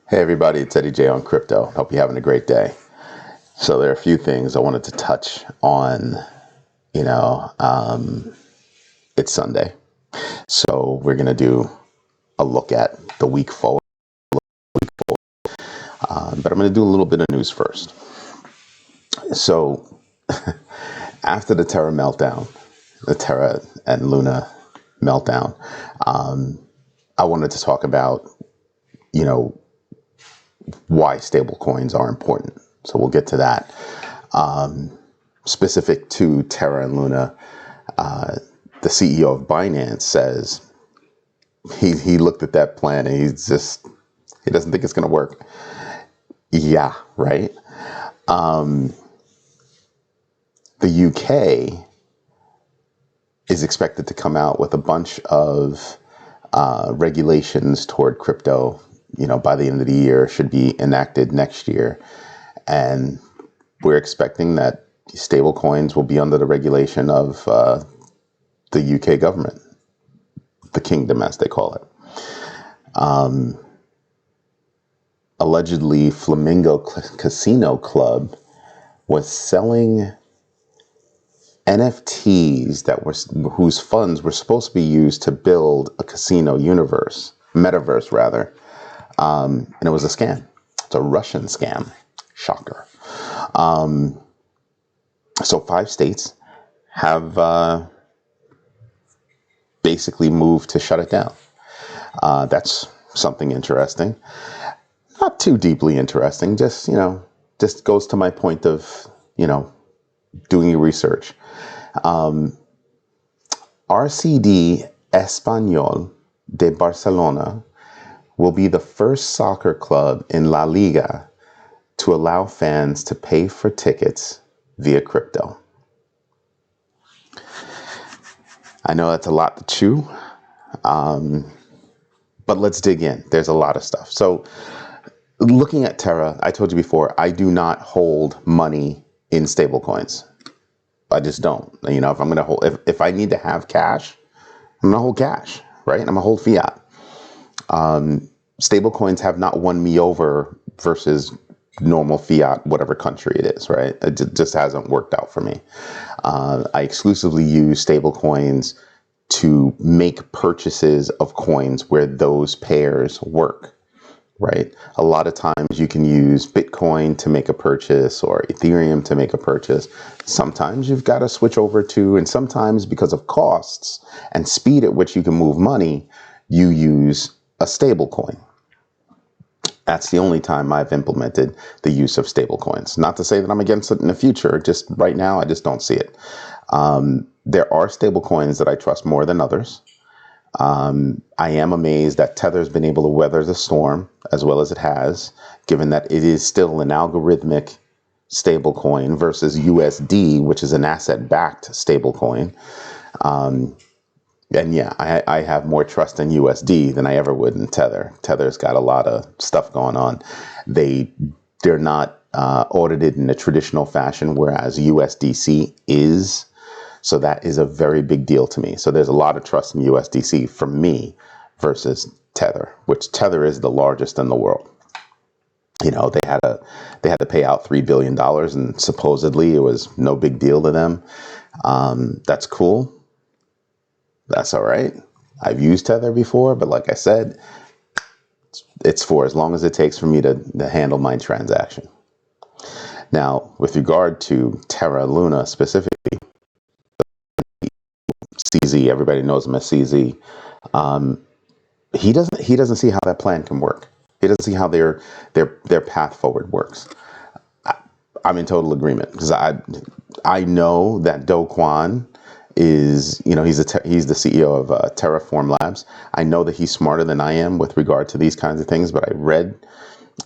Hey everybody, it's Eddie J on Crypto. Hope you're having a great day. So there are a few things I wanted to touch on. You know, it's Sunday, so we're gonna do a look at the week forward. But I'm gonna do a little bit of news first. So after the Terra meltdown, the Terra and Luna meltdown, I wanted to talk about, why stablecoins are important. So we'll get to that. Specific to Terra and Luna, the CEO of Binance says he looked at that plan and he doesn't think it's going to work. Yeah, right. The UK is expected to come out with a bunch of regulations toward crypto, by the end of the year, should be enacted next year. And we're expecting that stable coins will be under the regulation of the UK government, the kingdom, as they call it. Allegedly, Flamingo Casino Club was selling NFTs whose funds were supposed to be used to build a casino metaverse rather, and it was a scam. It's a Russian scam. Shocker. So 5 states have basically moved to shut it down. That's something interesting. Not too deeply interesting. Just goes to my point of doing your research. RCD Espanyol de Barcelona will be the first soccer club in La Liga to allow fans to pay for tickets via crypto. I know that's a lot to chew, but let's dig in. There's a lot of stuff. So looking at Terra, I told you before, I do not hold money in stablecoins. I just don't. If I'm going to hold, if I need to have cash, I'm going to hold cash, right? I'm going to hold fiat. Stablecoins have not won me over versus normal fiat, whatever country it is, right? It just hasn't worked out for me. I exclusively use stablecoins to make purchases of coins where those pairs work, right? A lot of times you can use Bitcoin to make a purchase or Ethereum to make a purchase. Sometimes you've got to switch over to, and sometimes because of costs and speed at which you can move money, you use a stable coin. That's the only time I've implemented the use of stable coins. Not to say that I'm against it in the future, just right now, I just don't see it. There are stable coins that I trust more than others. I am amazed that Tether's been able to weather the storm as well as it has, given that it is still an algorithmic stable coin versus USD, which is an asset-backed stable coin. And yeah, I have more trust in USD than I ever would in Tether. Tether's got a lot of stuff going on. They're not audited in a traditional fashion, whereas USDC is. So that is a very big deal to me. So there's a lot of trust in USDC for me versus Tether, which Tether is the largest in the world. They had to pay out $3 billion, and supposedly it was no big deal to them. That's cool. That's all right. I've used Tether before, but like I said, it's for as long as it takes for me to handle my transaction. Now, with regard to Terra Luna specifically, CZ, everybody knows him as CZ. He doesn't see how that plan can work. He doesn't see how their path forward works. I'm in total agreement because I know that Do Kwon is, he's the CEO of Terraform Labs. I know that he's smarter than I am with regard to these kinds of things, but I read,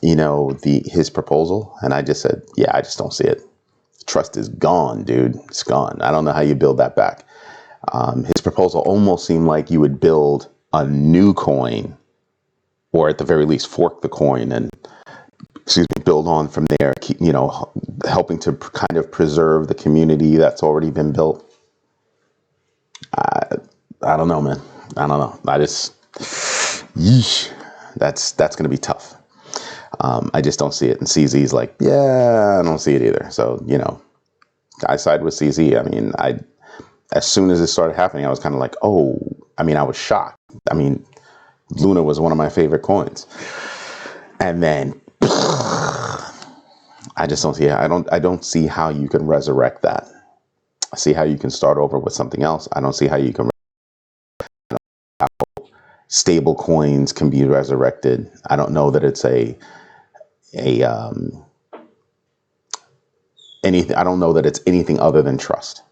his proposal, and I just said, yeah, I just don't see it. Trust is gone, dude. It's gone. I don't know how you build that back. His proposal almost seemed like you would build a new coin, or at the very least fork the coin and build on from there, keep, helping to kind of preserve the community that's already been built. I don't know, man. I don't know. Yeesh. That's going to be tough. I just don't see it. And CZ's like, yeah, I don't see it either. So, I side with CZ. I mean, as soon as it started happening, I was kind of like, oh, I was shocked. Luna was one of my favorite coins. And then I just don't see it. I don't see how you can resurrect that. I see how you can start over with something else. I don't see how you can stable coins can be resurrected. I don't know that it's anything. I don't know that it's anything other than trust,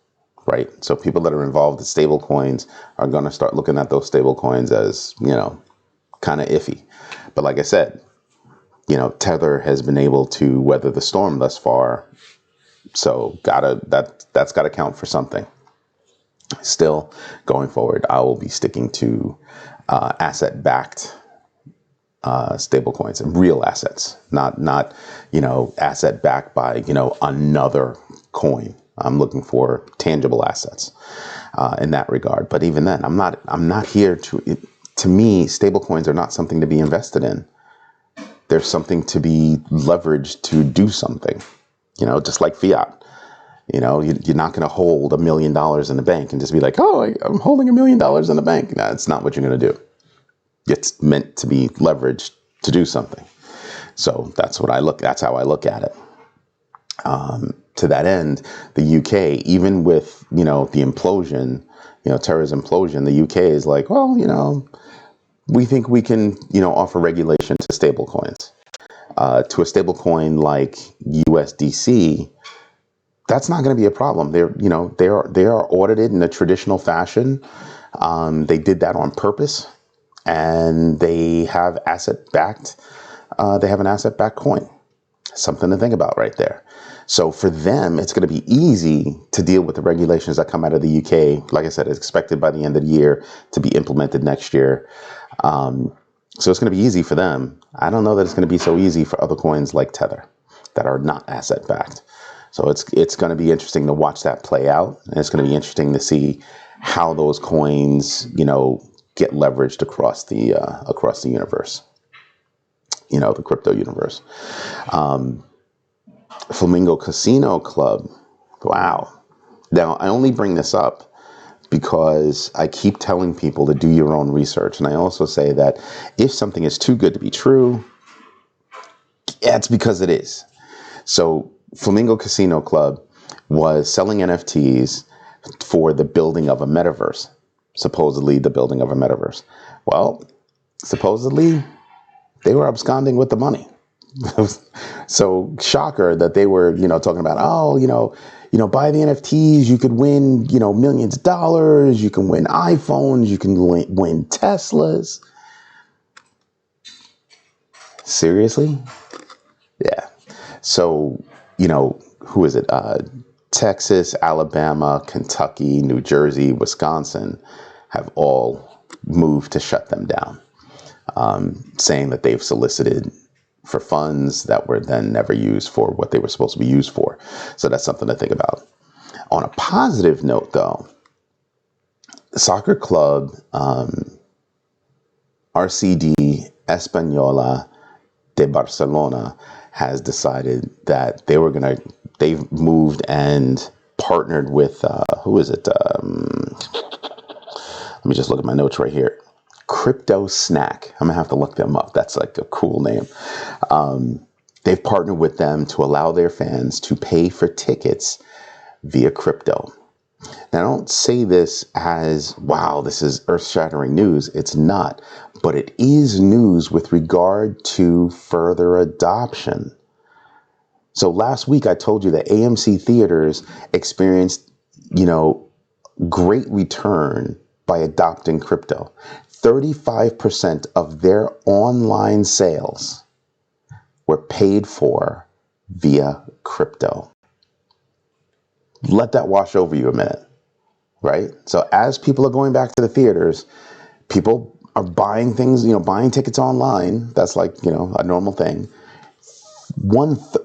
right? So people that are involved in stable coins are going to start looking at those stable coins as, kind of iffy. But like I said, Tether has been able to weather the storm thus far. So that's gotta count for something. Still, going forward, I will be sticking to asset-backed stable coins and real assets, not asset backed by another coin. I'm looking for tangible assets in that regard. But even then, I'm not here to me, stable coins are not something to be invested in. There's something to be leveraged to do something, just like fiat. You're not going to hold $1 million in the bank and just be like, oh, I'm holding $1 million in the bank. No, that's not what you're going to do. It's meant to be leveraged to do something. So that's how I look at it. To that end, the UK, even with, the implosion, Terra's implosion, the UK is like, well, we think we can, offer regulation to stable coins. To a stable coin like USDC, that's not going to be a problem. They are audited in a traditional fashion. They did that on purpose, and they have an asset-backed coin. Something to think about right there. So for them, it's going to be easy to deal with the regulations that come out of the UK. Like I said, it's expected by the end of the year to be implemented next year. So it's going to be easy for them. I don't know that it's going to be so easy for other coins like Tether that are not asset-backed. So it's going to be interesting to watch that play out. And it's going to be interesting to see how those coins, get leveraged across the universe, the crypto universe. Flamingo Casino Club. Wow. Now, I only bring this up because I keep telling people to do your own research. And I also say that if something is too good to be true, it's because it is. So Flamingo Casino Club was selling NFTs for the building of a metaverse, supposedly the building of a metaverse. Well, supposedly they were absconding with the money. So shocker that they were, talking about, buy the NFTs, you could win, millions of dollars, you can win iPhones, you can win Teslas. Seriously? Yeah. So, who is it? Texas, Alabama, Kentucky, New Jersey, Wisconsin have all moved to shut them down, saying that they've solicited for funds that were then never used for what they were supposed to be used for. So that's something to think about. On a positive note, though, the soccer club, RCD Espanyol de Barcelona, has decided that they've moved and partnered with, who is it? Let me just look at my notes right here. Crypto Snack. I'm gonna have to look them up. That's like a cool name. They've partnered with them to allow their fans to pay for tickets via crypto. Now, I don't say this as, wow, this is earth-shattering news. It's not, but it is news with regard to further adoption. So last week I told you that AMC theaters experienced, great return by adopting crypto. 35% of their online sales were paid for via crypto. Let that wash over you a minute, right? So as people are going back to the theaters, people are buying things, buying tickets online. That's like, a normal thing.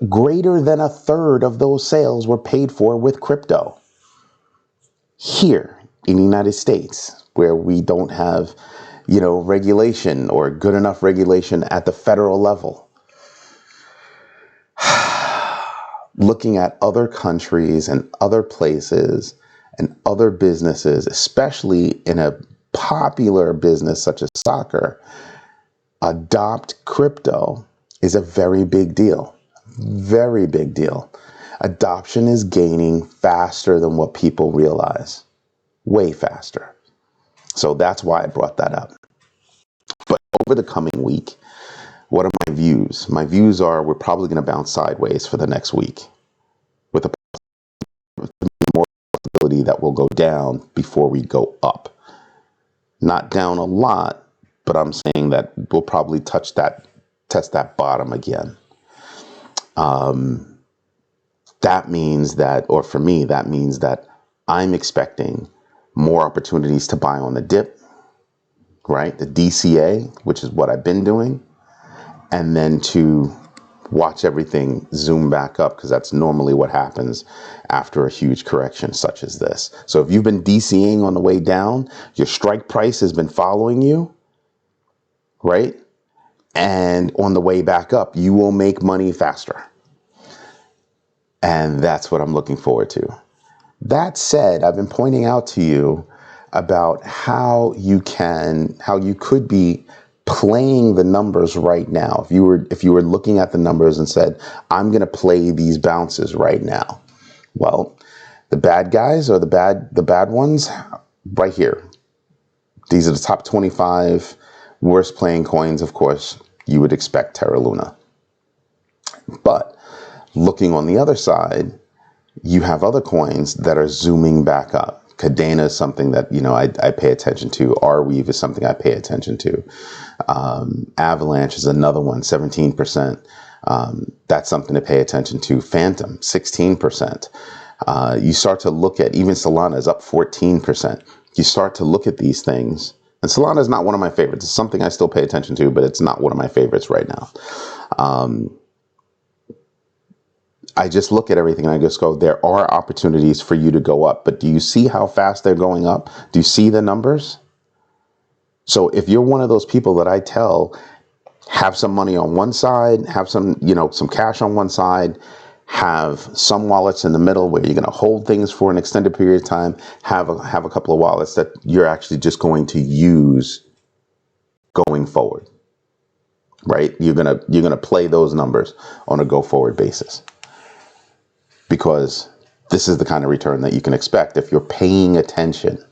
Greater than a third of those sales were paid for with crypto. Here in the United States, where we don't have, regulation or good enough regulation at the federal level. looking at other countries and other places and other businesses, especially in a popular business such as soccer, adopt crypto is a very big deal. Very big deal. Adoption is gaining faster than what people realize. Way faster. So that's why I brought that up. But over the coming week, what are my views? My views are we're probably going to bounce sideways for the next week with a more possibility that will go down before we go up. Not down a lot, but I'm saying that we'll probably test that bottom again. That means that, or for me, that means that I'm expecting more opportunities to buy on the dip, right? The DCA, which is what I've been doing, and then to watch everything zoom back up, because that's normally what happens after a huge correction such as this. So if you've been DCing on the way down, your strike price has been following you, right? And on the way back up, you will make money faster. And that's what I'm looking forward to. That said, I've been pointing out to you about how you could be playing the numbers right now. If you were looking at the numbers and said, I'm going to play these bounces right now. Well, the bad guys or the bad ones right here. These are the top 25 worst playing coins. Of course, you would expect Terra Luna. But looking on the other side, you have other coins that are zooming back up. Cadena is something that, I pay attention to. Arweave is something I pay attention to. Avalanche is another one, 17%. That's something to pay attention to. Phantom, 16%. You start to look at, even Solana is up 14%. You start to look at these things, and Solana is not one of my favorites. It's something I still pay attention to, but it's not one of my favorites right now. I just look at everything and I just go, there are opportunities for you to go up, but do you see how fast they're going up? Do you see the numbers? So if you're one of those people that I tell, have some money on one side, have some cash on one side, have some wallets in the middle where you're going to hold things for an extended period of time, have a couple of wallets that you're actually just going to use going forward, right? You're going to play those numbers on a go forward basis. Because this is the kind of return that you can expect if you're paying attention.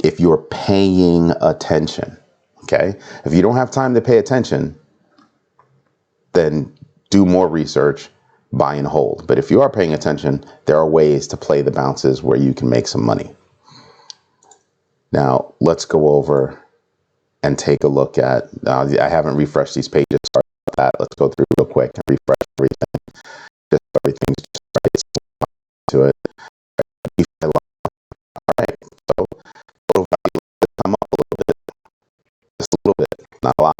If you're paying attention, okay? If you don't have time to pay attention, then do more research, buy and hold. But if you are paying attention, there are ways to play the bounces where you can make some money. Now, let's go over and take a look at, I haven't refreshed these pages. Sorry about that. Let's go through real quick and refresh everything. Just everything's just right to it. All right, so total value has come up a little bit, just a little bit, not a lot.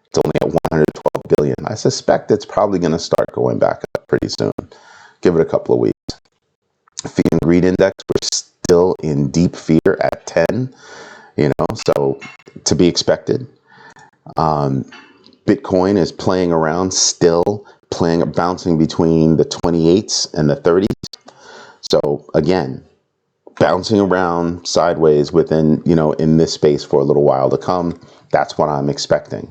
It's only at 112 billion. I suspect it's probably going to start going back up pretty soon. Give it a couple of weeks. Fear and greed index, we're still in deep fear at 10. So to be expected. Bitcoin is playing around, still bouncing between the 28s and the 30s. So again, bouncing around sideways within, in this space for a little while to come. That's what I'm expecting.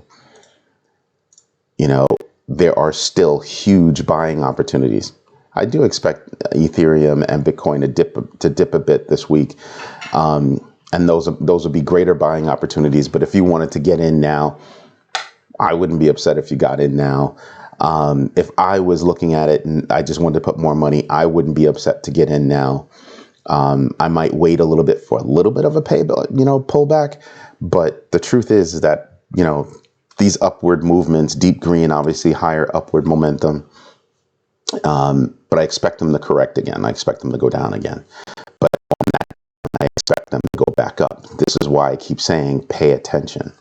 There are still huge buying opportunities. I do expect Ethereum and Bitcoin to dip a bit this week. And those will be greater buying opportunities. But if you wanted to get in now, I wouldn't be upset if you got in now. If I was looking at it and I just wanted to put more money, I wouldn't be upset to get in now. I might wait a little bit for a little bit of a pullback. But the truth is that, these upward movements, deep green, obviously higher upward momentum. But I expect them to correct again. I expect them to go down again. But on that, I expect them to go back up. This is why I keep saying, pay attention.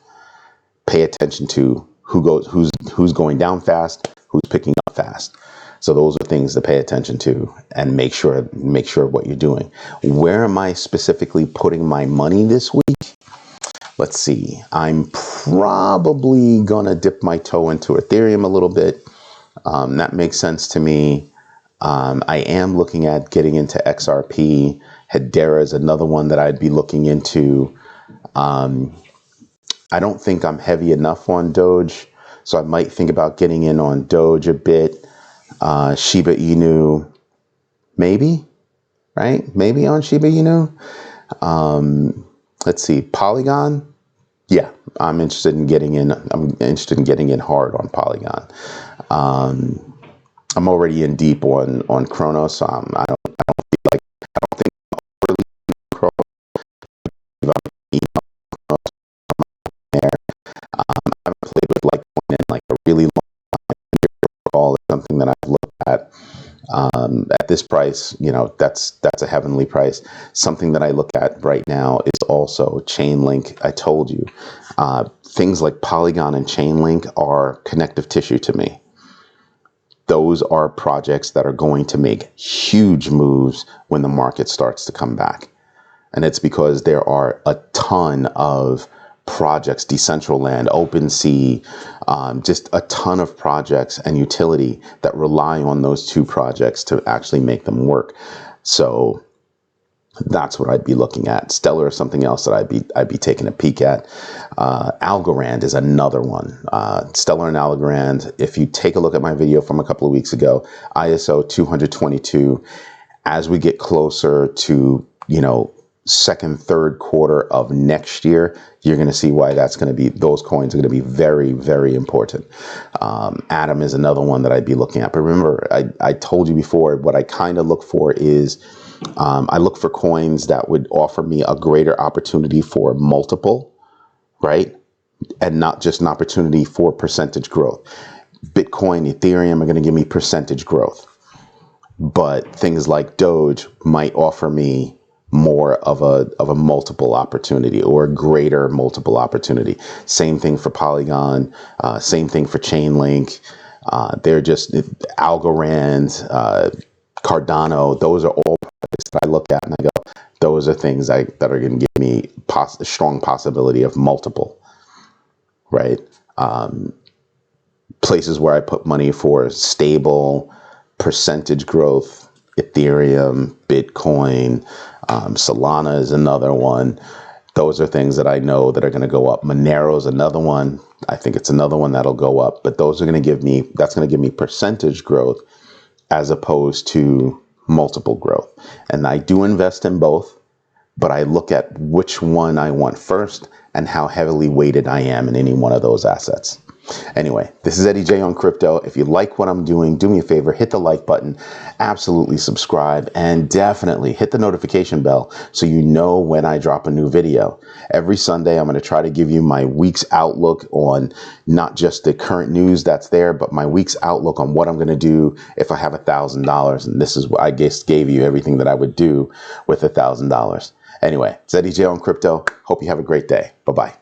Pay attention to who's going down fast, who's picking up fast. So those are things to pay attention to and make sure what you're doing. Where am I specifically putting my money this week? Let's see. I'm probably gonna dip my toe into Ethereum a little bit. That makes sense to me. I am looking at getting into XRP. Hedera is another one that I'd be looking into. I don't think I'm heavy enough on Doge, so I might think about getting in on Doge a bit. Shiba Inu, maybe, right? Maybe on Shiba Inu. Let's see, Polygon. Yeah, I'm interested in getting in. I'm interested in getting in hard on Polygon. I'm already in deep on Chronos, so I don't feel like we're leaving Chronos. I'm there. I haven't played with Litecoin in like a really long time. It's something that I've looked at this price. You know, that's a heavenly price. Something that I look at right now is also Chainlink. I told you, things like Polygon and Chainlink are connective tissue to me. Those are projects that are going to make huge moves when the market starts to come back. And it's because there are a ton of projects, Decentraland, OpenSea, just a ton of projects and utility that rely on those two projects to actually make them work. So that's what I'd be looking at. Stellar is something else that I'd be taking a peek at. Algorand is another one. Stellar and Algorand. If you take a look at my video from a couple of weeks ago, ISO 222. As we get closer to, you know, second, third quarter of next year, you're going to see why that's going to be, those coins are going to be very, very important. Atom is another one that I'd be looking at. But remember, I told you before, what I kind of look for is, I look for coins that would offer me a greater opportunity for multiple, right? And not just an opportunity for percentage growth. Bitcoin, Ethereum are going to give me percentage growth. But things like Doge might offer me more of a multiple opportunity or a greater multiple opportunity. Same thing for Polygon, same thing for Chainlink. They're just Algorand, Cardano. Those are all projects that I look at and I go, those are things that are going to give me a strong possibility of multiple, right? Places where I put money for stable percentage growth, Ethereum, Bitcoin, Solana is another one. Those are things that I know that are going to go up. Monero is another one. I think it's another one that'll go up, but those are going to give me, that's going to give me percentage growth as opposed to multiple growth. And I do invest in both, but I look at which one I want first and how heavily weighted I am in any one of those assets. Anyway, this is Eddie J on crypto. If you like what I'm doing, do me a favor, hit the like button, absolutely subscribe, and definitely hit the notification bell so you know when I drop a new video. Every Sunday, I'm going to try to give you my week's outlook on not just the current news that's there, but my week's outlook on what I'm going to do if I have $1,000. And this is what I just gave you, everything that I would do with $1,000. Anyway, it's Eddie J on crypto. Hope you have a great day. Bye-bye.